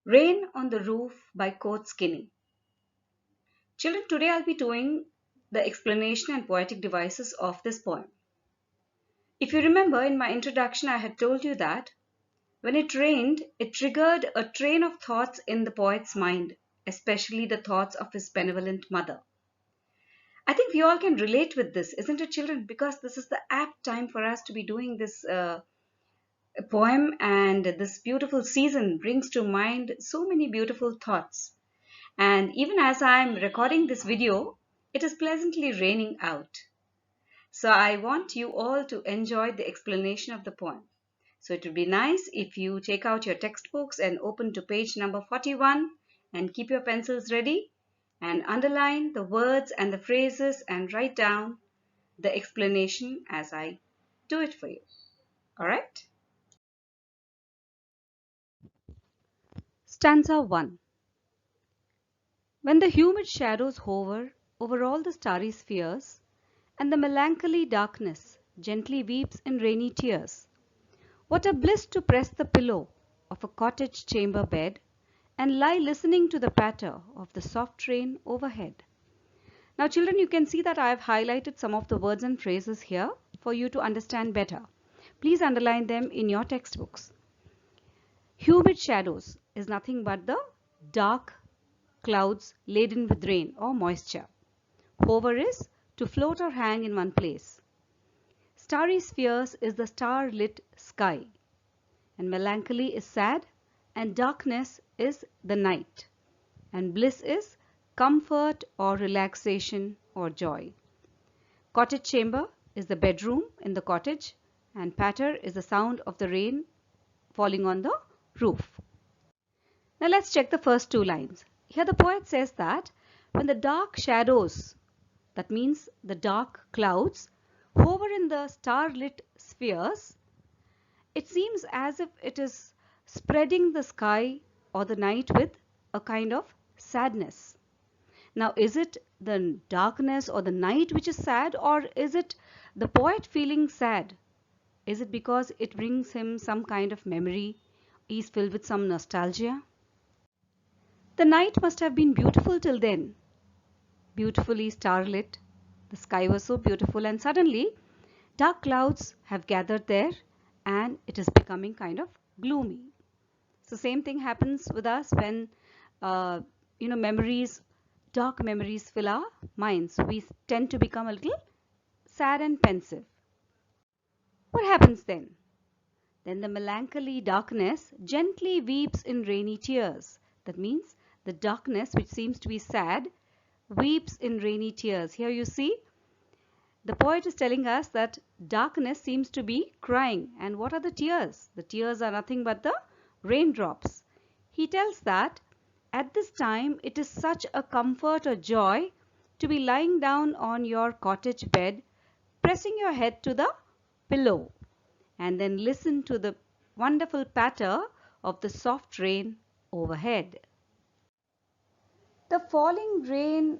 Rain on the Roof by Coach Skinny. Children, today I'll be doing the explanation and poetic devices of this poem. If you remember in my introduction, I had told you that when it rained, it triggered a train of thoughts in the poet's mind, especially the thoughts of his benevolent mother. I think we all can relate with this, isn't it, children? Because this is the apt time for us to be doing this poem, and this beautiful season brings to mind so many beautiful thoughts. And even as I'm recording this video, it is pleasantly raining out. So I want you all to enjoy the explanation of the poem. So it would be nice if you take out your textbooks and open to page number 41 and keep your pencils ready and underline the words and the phrases and write down the explanation as I do it for you. All right? Stanza 1. When the humid shadows hover over all the starry spheres, and the melancholy darkness gently weeps in rainy tears, what a bliss to press the pillow of a cottage chamber bed and lie listening to the patter of the soft rain overhead. Now, children, you can see that I have highlighted some of the words and phrases here for you to understand better. Please underline them in your textbooks. Humid shadows is nothing but the dark clouds laden with rain or moisture. Hover is to float or hang in one place. Starry spheres is the star-lit sky, and melancholy is sad, and darkness is the night, and bliss is comfort or relaxation or joy. Cottage chamber is the bedroom in the cottage, and patter is the sound of the rain falling on the roof. Now let's check the first two lines. Here the poet says that when the dark shadows, that means the dark clouds, hover in the starlit spheres, it seems as if it is spreading the sky or the night with a kind of sadness. Now, is it the darkness or the night which is sad, or is it the poet feeling sad? Is it because it brings him some kind of memory? He's filled with some nostalgia? The night must have been beautiful till then, beautifully starlit. The sky was so beautiful, and suddenly dark clouds have gathered there and it is becoming kind of gloomy. So same thing happens with us when memories, dark memories fill our minds. We tend to become a little sad and pensive. What happens then? Then the melancholy darkness gently weeps in rainy tears. That means the darkness, which seems to be sad, weeps in rainy tears. Here you see, the poet is telling us that darkness seems to be crying. And what are the tears? The tears are nothing but the raindrops. He tells that at this time it is such a comfort or joy to be lying down on your cottage bed, pressing your head to the pillow, and then listen to the wonderful patter of the soft rain overhead. The falling rain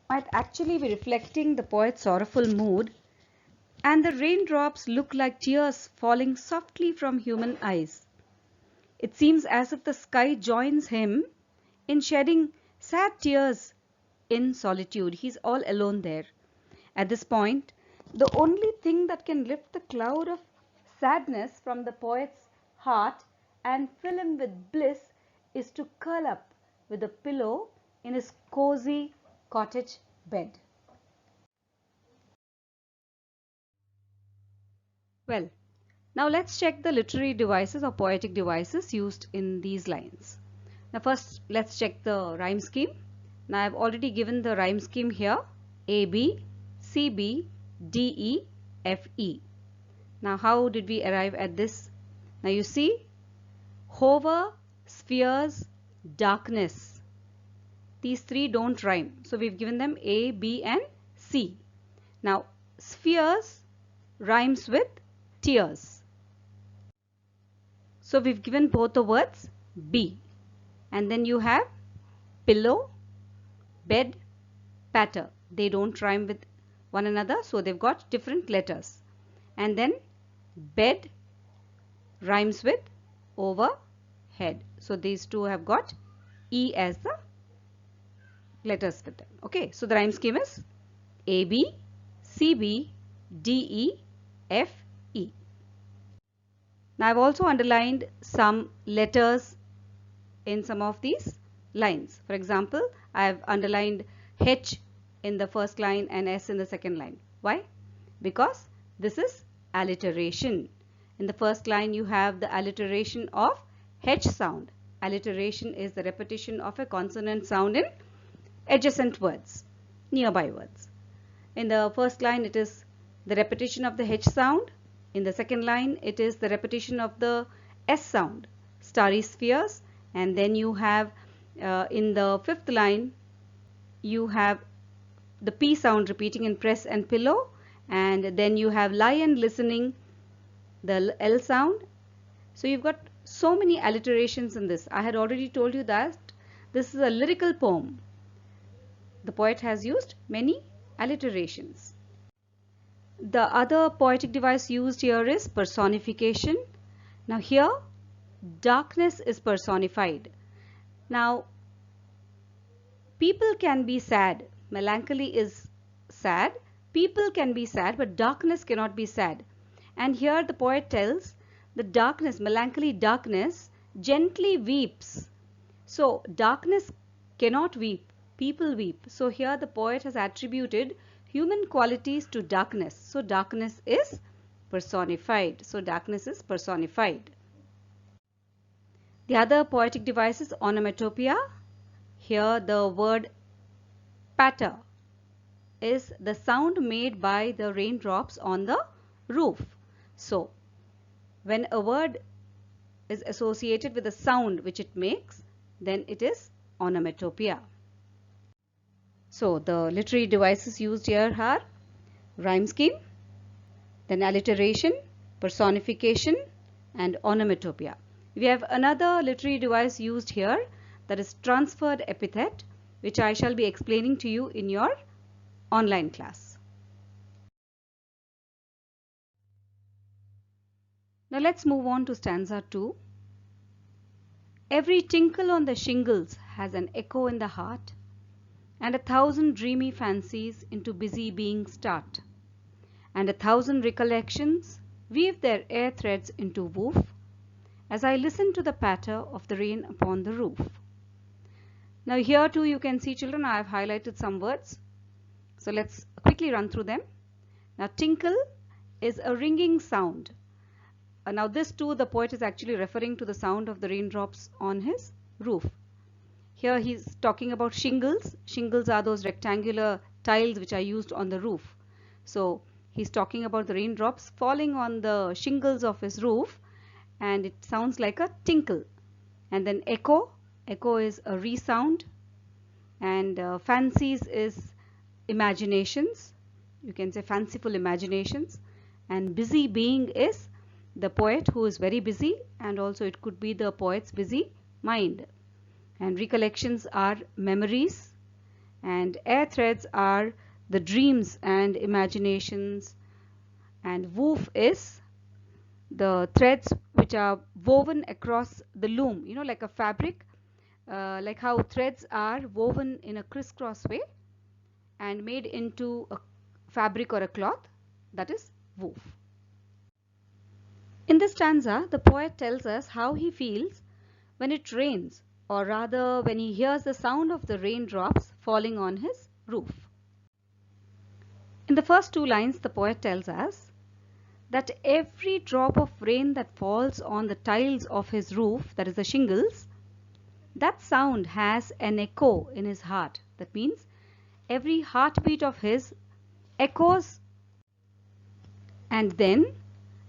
might actually be reflecting the poet's sorrowful mood, and the raindrops look like tears falling softly from human eyes. It seems as if the sky joins him in shedding sad tears in solitude. He's all alone there. At this point, the only thing that can lift the cloud of sadness from the poet's heart and fill him with bliss is to curl up with a pillow in his cozy cottage bed. Well, now let's check the literary devices or poetic devices used in these lines. Now first let's check the rhyme scheme. Now I've already given the rhyme scheme here: A, B, C, B, D, E, F, E. Now how did we arrive at this? Now you see, hover, spheres, darkness. These three don't rhyme. So we've given them A, B and C. Now spheres rhymes with tears. So we've given both the words B. And then you have pillow, bed, patter. They don't rhyme with one another, so they've got different letters. And then bed rhymes with over, head. So these two have got E as the letters with them. Okay, so the rhyme scheme is AB, CB, DE, FE. Now I've also underlined some letters in some of these lines. For example, I've underlined H in the first line and S in the second line. Why? Because this is alliteration. In the first line you have the alliteration of H sound. Alliteration is the repetition of a consonant sound in adjacent words, nearby words. In the first line it is the repetition of the H sound. In the second line it is the repetition of the S sound, starry spheres. And then you have in the fifth line you have the P sound repeating in press and pillow, and then you have lion listening, the L sound. So you've got so many alliterations in this. I had already told you that this is a lyrical poem. The poet has used many alliterations. The other poetic device used here is personification. Now here darkness is personified. Now people can be sad. Melancholy is sad. People can be sad, but darkness cannot be sad. And here the poet tells the darkness, melancholy darkness, gently weeps. So darkness cannot weep, people weep. So here the poet has attributed human qualities to darkness. So darkness is personified. So darkness is personified. The other poetic device is onomatopoeia. Here the word patter is the sound made by the raindrops on the roof. So when a word is associated with a sound which it makes, then it is onomatopoeia. So the literary devices used here are rhyme scheme, then alliteration, personification, and onomatopoeia. We have another literary device used here, that is transferred epithet, which I shall be explaining to you in your online class. Now let's move on to stanza 2. Every tinkle on the shingles has an echo in the heart, and 1,000 dreamy fancies into busy being start, and 1,000 recollections weave their air threads into woof, as I listen to the patter of the rain upon the roof. Now here too you can see, children, I have highlighted some words. So let's quickly run through them. Now tinkle is a ringing sound. Now this too the poet is actually referring to the sound of the raindrops on his roof. Here he's talking about shingles. Shingles are those rectangular tiles which are used on the roof. So he's talking about the raindrops falling on the shingles of his roof, and it sounds like a tinkle. And then echo. Echo is a resound, and fancies is imaginations. You can say fanciful imaginations. And busy being is the poet who is very busy, and also it could be the poet's busy mind. And recollections are memories, and air threads are the dreams and imaginations, and woof is the threads which are woven across the loom, you know, like a fabric, like how threads are woven in a crisscross way and made into a fabric or a cloth, that is woof. In this stanza, the poet tells us how he feels when it rains, or rather when he hears the sound of the raindrops falling on his roof. In the first two lines, the poet tells us that every drop of rain that falls on the tiles of his roof, that is the shingles, that sound has an echo in his heart. That means every heartbeat of his echoes, and then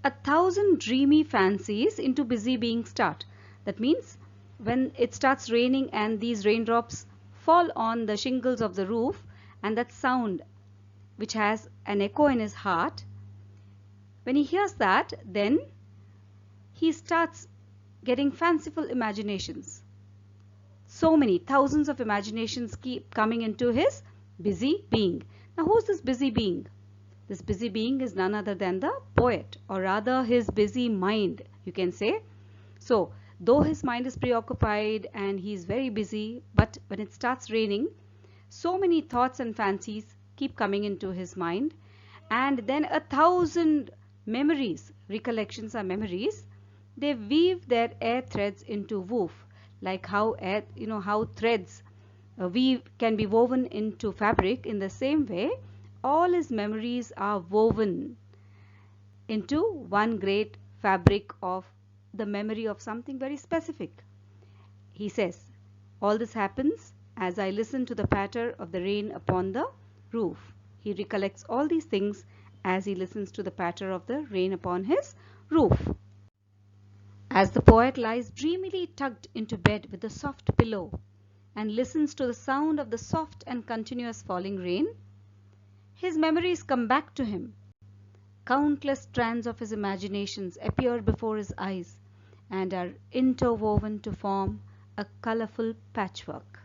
1,000 dreamy fancies into busy being start. That means when it starts raining and these raindrops fall on the shingles of the roof, and that sound which has an echo in his heart, when he hears that, then he starts getting fanciful imaginations. So many thousands of imaginations keep coming into his busy being. Now who is this busy being? This busy being is none other than the poet, or rather his busy mind, you can say. So though his mind is preoccupied and he's very busy, but when it starts raining, so many thoughts and fancies keep coming into his mind, and then 1,000 memories, recollections are memories, they weave their air threads into woof, like how air, how threads weave can be woven into fabric. In the same way, all his memories are woven into one great fabric of the memory of something very specific. He says, all this happens as I listen to the patter of the rain upon the roof. He recollects all these things as he listens to the patter of the rain upon his roof. As the poet lies dreamily tucked into bed with a soft pillow and listens to the sound of the soft and continuous falling rain, his memories come back to him. Countless strands of his imaginations appear before his eyes and are interwoven to form a colorful patchwork.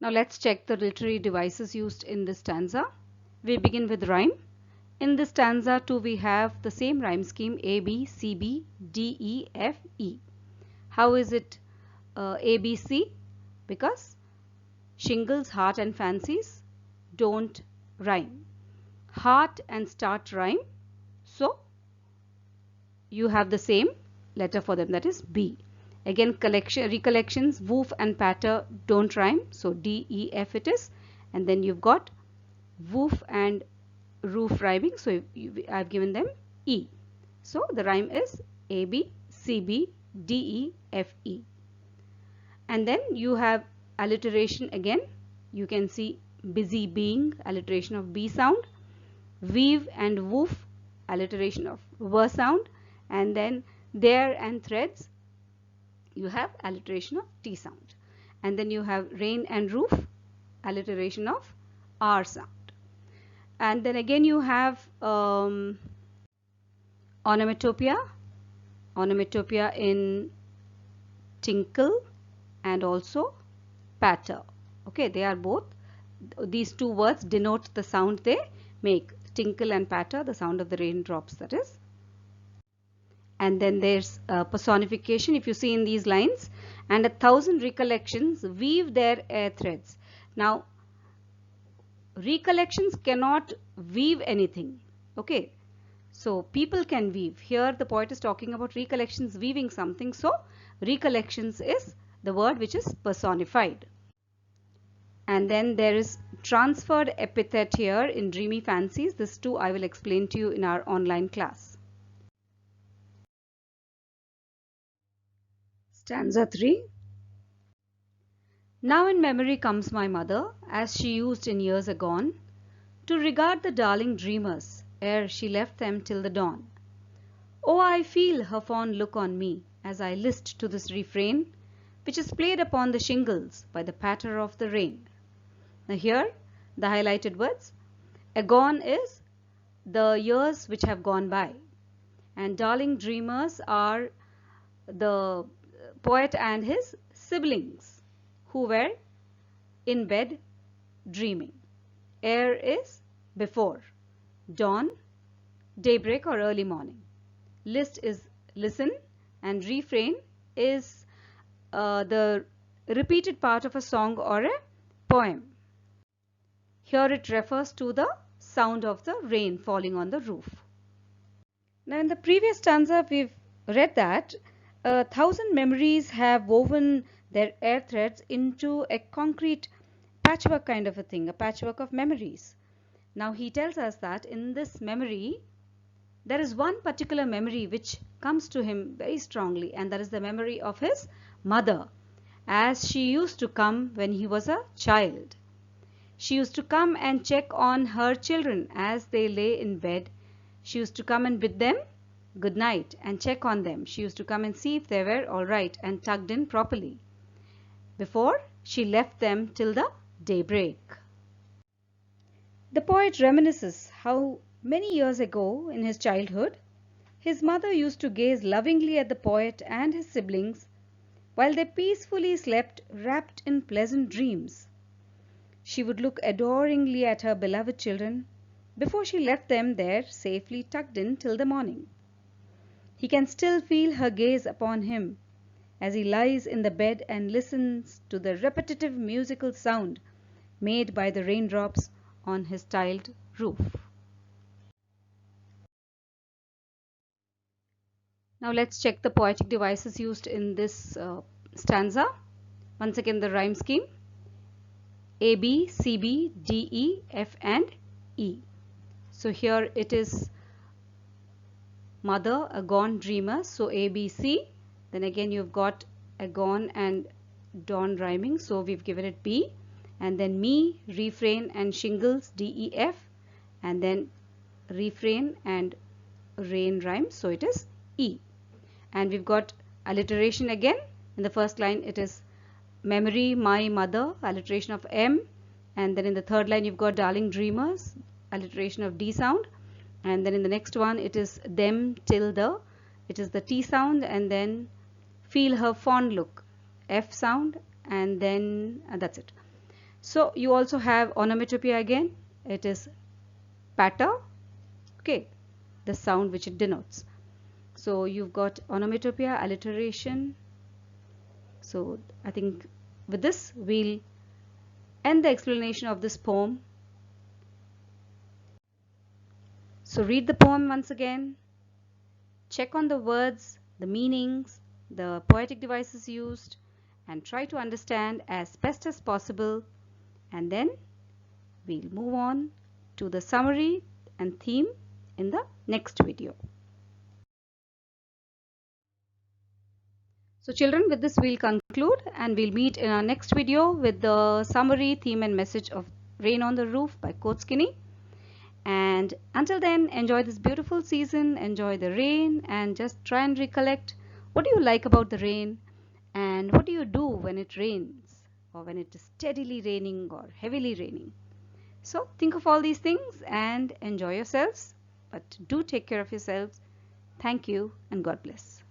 Now let's check the literary devices used in this stanza. We begin with rhyme. In this stanza too we have the same rhyme scheme, A, B, C, B, D, E, F, E. How is it A, B, C? Because shingles, heart and fancies don't rhyme. Heart and start rhyme, so you have the same letter for them, that is B. Again, recollections, woof and patter don't rhyme, so D, E, F it is. And then you've got woof and roof rhyming, so I've given them E. So the rhyme is A, B, C, B, D, E, F, E. And then you have alliteration again. You can see busy being, alliteration of B sound. Weave and woof, alliteration of W sound. And then there and threads, you have alliteration of T sound. And then you have rain and roof, alliteration of R sound. And then again you have onomatopoeia in tinkle and also patter. Okay, they are both, these two words denote the sound they make. Tinkle and patter, the sound of the raindrops, that is. And then there's personification, if you see in these lines, and 1,000 recollections weave their air threads. Now, recollections cannot weave anything. Okay, so people can weave. Here the poet is talking about recollections weaving something, so recollections is the word which is personified. And then there is transferred epithet here in dreamy fancies. This too I will explain to you in our online class. Stanza 3. Now in memory comes my mother, as she used in years agone, to regard the darling dreamers, ere she left them till the dawn. Oh, I feel her fond look on me, as I list to this refrain, which is played upon the shingles by the patter of the rain. Now here, the highlighted words, agone is the years which have gone by, and darling dreamers are the poet and his siblings who were in bed dreaming. Ere is before, dawn, daybreak or early morning. List is listen, and refrain is the repeated part of a song or a poem. Here it refers to the sound of the rain falling on the roof. Now in the previous stanza we've read that 1,000 memories have woven their air threads into a concrete patchwork kind of a thing, a patchwork of memories. Now he tells us that in this memory, there is one particular memory which comes to him very strongly, and that is the memory of his mother, as she used to come when he was a child. She used to come and check on her children as they lay in bed. She used to come and bid them good night and check on them. She used to come and see if they were all right and tucked in properly before she left them till the daybreak. The poet reminisces how many years ago in his childhood, his mother used to gaze lovingly at the poet and his siblings while they peacefully slept wrapped in pleasant dreams. She would look adoringly at her beloved children before she left them there safely tucked in till the morning. He can still feel her gaze upon him as he lies in the bed and listens to the repetitive musical sound made by the raindrops on his tiled roof. Now let's check the poetic devices used in this stanza. Once again, the rhyme scheme: A, B, C, B, D, E, F and E. So here it is mother, a gone dreamer. So A, B, C. Then again you've got a gone and dawn rhyming. So we've given it B. And then me, refrain and shingles, D, E, F. And then refrain and rain rhyme. So it is E. And we've got alliteration again. In the first line it is memory, my mother, alliteration of M. And then in the third line you've got darling dreamers, alliteration of D sound. And then in the next one it is them till the, it is the T sound. And then feel her fond look, F sound. And then that's it. So you also have onomatopoeia again. It is patter, okay, the sound which it denotes. So you've got onomatopoeia, alliteration. So I think with this we'll end the explanation of this poem. So read the poem once again, check on the words, the meanings, the poetic devices used, and try to understand as best as possible. And then we'll move on to the summary and theme in the next video. So children, with this we'll conclude and we'll meet in our next video with the summary, theme and message of Rain on the Roof by Coach Skinny. And until then, enjoy this beautiful season, enjoy the rain, and just try and recollect what do you like about the rain and what do you do when it rains or when it is steadily raining or heavily raining. So think of all these things and enjoy yourselves, but do take care of yourselves. Thank you and God bless.